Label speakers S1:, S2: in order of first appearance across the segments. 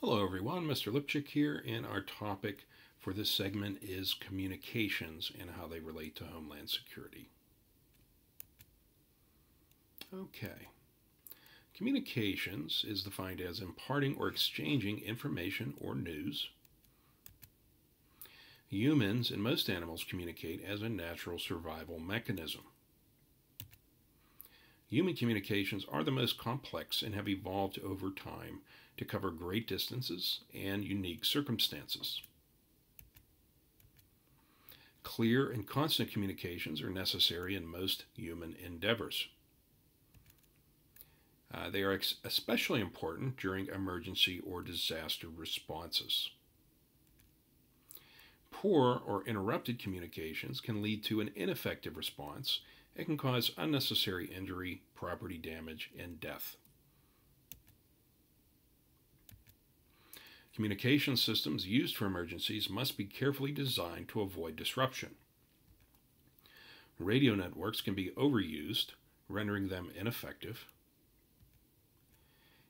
S1: Hello everyone, Mr. Lipchick here, and our topic for this segment is communications and how they relate to Homeland Security. Okay. Communications is defined as imparting or exchanging information or news. Humans and most animals communicate as a natural survival mechanism. Human communications are the most complex and have evolved over time to cover great distances and unique circumstances. Clear and constant communications are necessary in most human endeavors. They are especially important during emergency or disaster responses. Poor or interrupted communications can lead to an ineffective response and can cause unnecessary injury, property damage, and death. Communication systems used for emergencies must be carefully designed to avoid disruption. Radio networks can be overused, rendering them ineffective.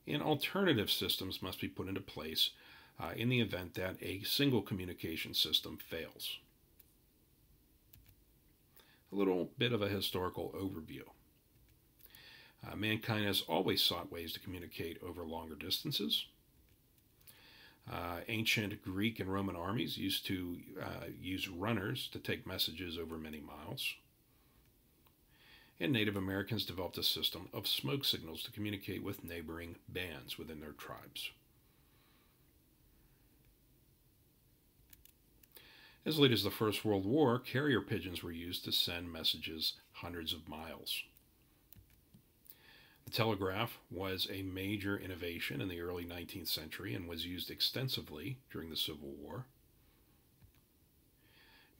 S1: And alternative systems must be put into place in the event that a single communication system fails. A little bit of a historical overview. Mankind has always sought ways to communicate over longer distances. Ancient Greek and Roman armies used to use runners to take messages over many miles. And Native Americans developed a system of smoke signals to communicate with neighboring bands within their tribes. As late as the First World War, carrier pigeons were used to send messages hundreds of miles. The telegraph was a major innovation in the early 19th century and was used extensively during the Civil War.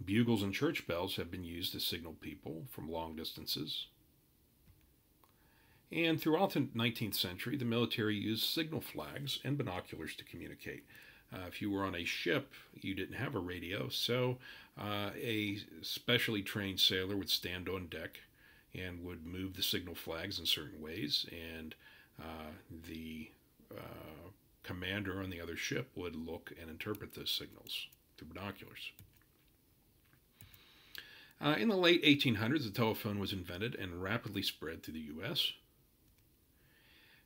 S1: Bugles and church bells have been used to signal people from long distances. And throughout the 19th century, the military used signal flags and binoculars to communicate. If you were on a ship, you didn't have a radio, so a specially trained sailor would stand on deck and would move the signal flags in certain ways, and the commander on the other ship would look and interpret those signals through binoculars. In the late 1800s, the telephone was invented and rapidly spread through the U.S.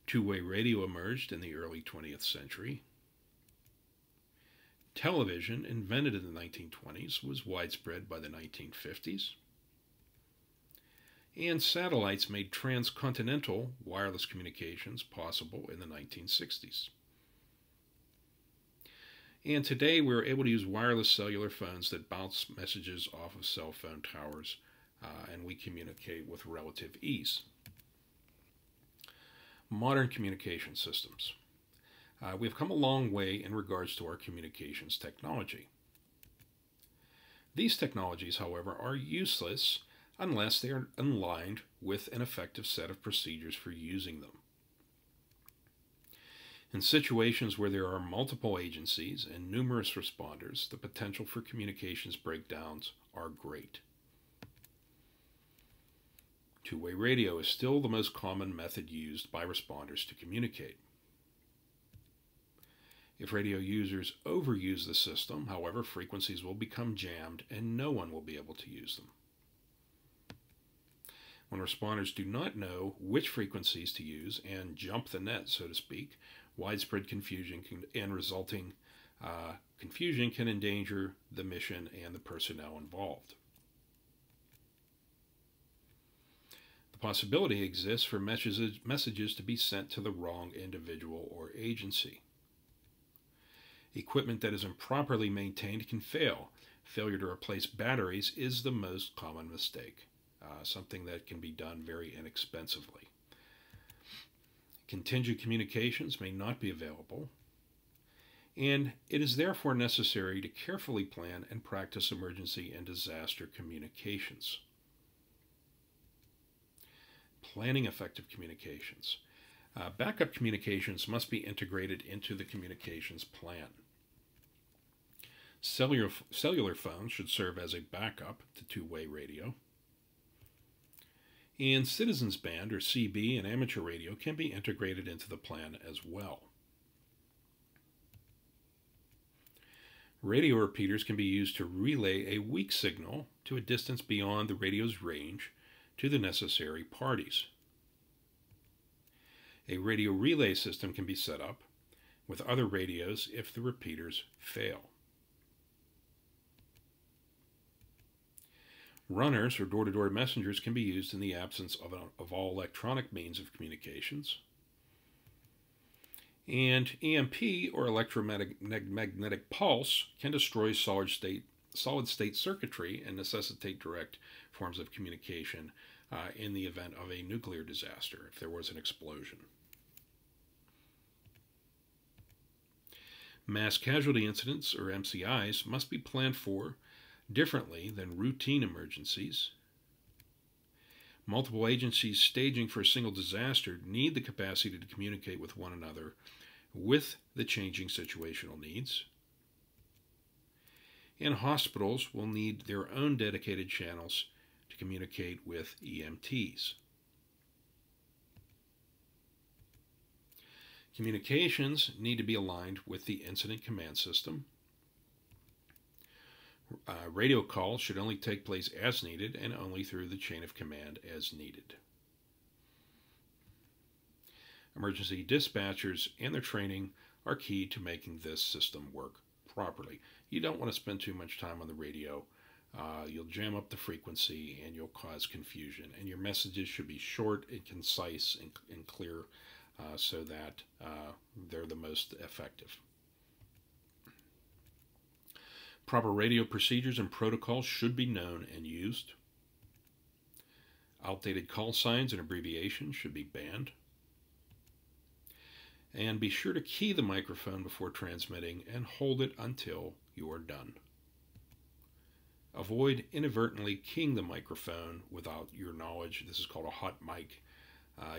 S1: Two-way radio emerged in the early 20th century. Television, invented in the 1920s, was widespread by the 1950s. And satellites made transcontinental wireless communications possible in the 1960s. And today we're able to use wireless cellular phones that bounce messages off of cell phone towers, and we communicate with relative ease. Modern communication systems. We've come a long way in regards to our communications technology. These technologies, however, are useless unless they are aligned with an effective set of procedures for using them. In situations where there are multiple agencies and numerous responders, the potential for communications breakdowns are great. Two-way radio is still the most common method used by responders to communicate. If radio users overuse the system, however, frequencies will become jammed and no one will be able to use them. When responders do not know which frequencies to use and jump the net, so to speak, widespread confusion and resulting confusion can endanger the mission and the personnel involved. The possibility exists for messages to be sent to the wrong individual or agency. Equipment that is improperly maintained can fail. Failure to replace batteries is the most common mistake, something that can be done very inexpensively. Contingent communications may not be available, and it is therefore necessary to carefully plan and practice emergency and disaster communications. Planning effective communications. Backup communications must be integrated into the communications plan. Cellular phones should serve as a backup to two-way radio. And citizens band, or CB, and amateur radio can be integrated into the plan as well. Radio repeaters can be used to relay a weak signal to a distance beyond the radio's range to the necessary parties. A radio relay system can be set up with other radios if the repeaters fail. Runners or door-to-door messengers can be used in the absence of all electronic means of communications. And EMP, or electromagnetic pulse, can destroy solid-state circuitry and necessitate direct forms of communication in the event of a nuclear disaster, if there was an explosion. Mass casualty incidents, or MCIs, must be planned for differently than routine emergencies. Multiple agencies staging for a single disaster need the capacity to communicate with one another with the changing situational needs. And hospitals will need their own dedicated channels to communicate with EMTs. Communications need to be aligned with the incident command system. Radio calls should only take place as needed and only through the chain of command as needed. Emergency dispatchers and their training are key to making this system work properly. You don't want to spend too much time on the radio. You'll jam up the frequency and you'll cause confusion. And your messages should be short and concise and clear so that they're the most effective. Proper radio procedures and protocols should be known and used. Outdated call signs and abbreviations should be banned. And be sure to key the microphone before transmitting and hold it until you are done. Avoid inadvertently keying the microphone without your knowledge. This is called a hot mic.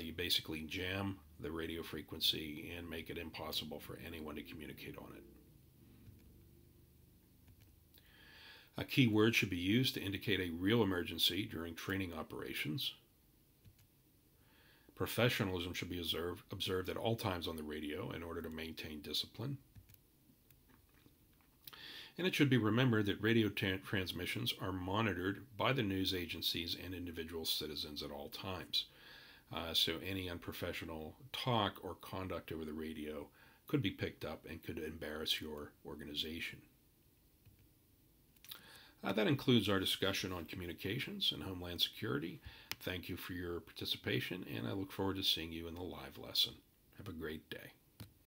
S1: You basically jam the radio frequency and make it impossible for anyone to communicate on it. A key word should be used to indicate a real emergency during training operations. Professionalism should be observed at all times on the radio in order to maintain discipline. And it should be remembered that radio transmissions are monitored by the news agencies and individual citizens at all times. So any unprofessional talk or conduct over the radio could be picked up and could embarrass your organization. That includes our discussion on communications and Homeland Security. Thank you for your participation, and I look forward to seeing you in the live lesson. Have a great day.